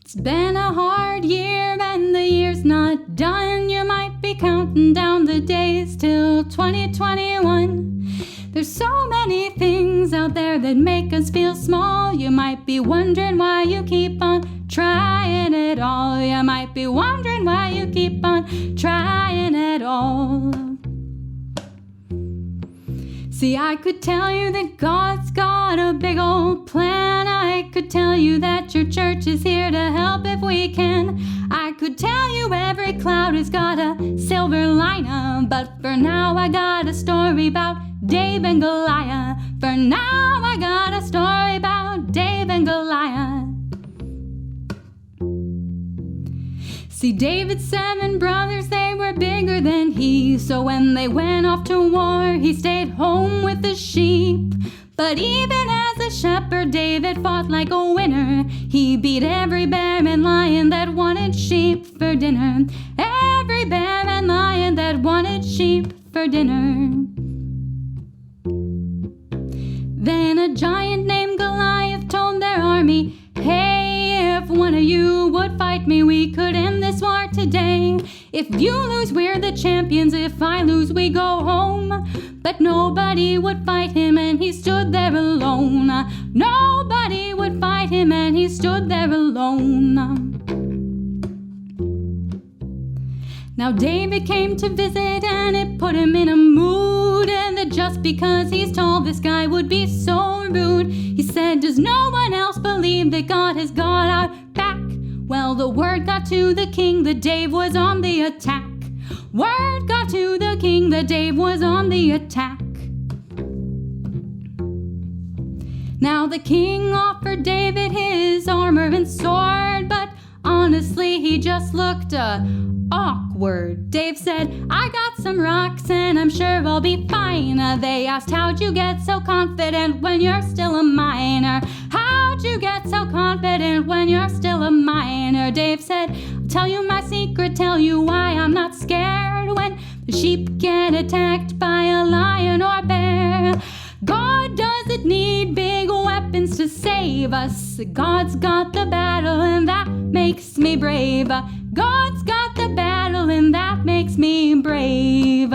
It's been a hard year and the year's not done. You might be counting down the days till 2021. There's so many things out there that make us feel small. You might be wondering why you keep on trying it all. You might be wondering why you keep on trying it all. See, I could tell you that God's got a big old plan. I could tell you that your church is here to help if we can. I could tell you every cloud has got a silver lining. But for now I got a story about David and Goliath. For now I got a story about David and Goliath. See, David's 7 brothers, they were bigger than he. So when they went off to war, he stayed home with the sheep. But even as a shepherd, David fought like a winner. He beat every bear and lion that wanted sheep for dinner. Every bear and lion that wanted sheep for dinner. Then a giant named Goliath told their army, "Hey, if one of you would fight me, we could end this war today. If you lose, we're the champions. If I lose, we go home." But nobody would fight him and he stood there alone. Nobody would fight him and he stood there alone. Now David came to visit and it put him in a mood, and that just because he's tall this guy would be so rude. He said, "Does no one else believe that God has got our back?" Well, the word got to the king that Dave was on the attack. Word got to the king that Dave was on the attack. Now the king offered David his armor and sword, but honestly he just looked awkward. Dave said, "I got some rocks and I'm sure I'll be fine." They asked, "How'd you get so confident when you're still a minor? How'd you get so confident when you're still a minor?" Dave said, "I'll tell you my secret, tell you why I'm not scared when the sheep get attacked by a lion or bear. God doesn't need big weapons to save us. God's got the battle and that makes me brave. God's got the battle and that makes me brave."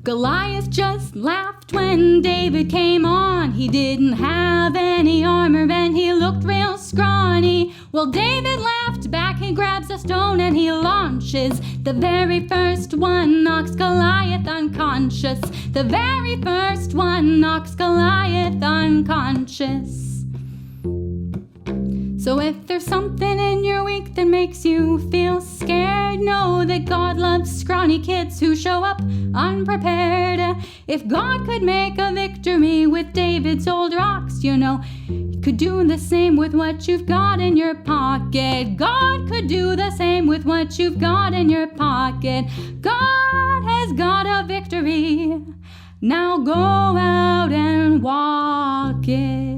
Goliath just laughed when David came on. He didn't have any armor and he looked real scrawny. Well, David laughed back, he grabs a stone and he launches. The very first one knocks Goliath unconscious. The very first one knocks Goliath unconscious. So if there's something in your week that makes you feel scared, know that God loves scrawny kids who show up unprepared. If God could make a victory with David's old rocks, you know, he could do the same with what you've got in your pocket. God could do the same with what you've got in your pocket. God has got a victory. Now go out and walk it.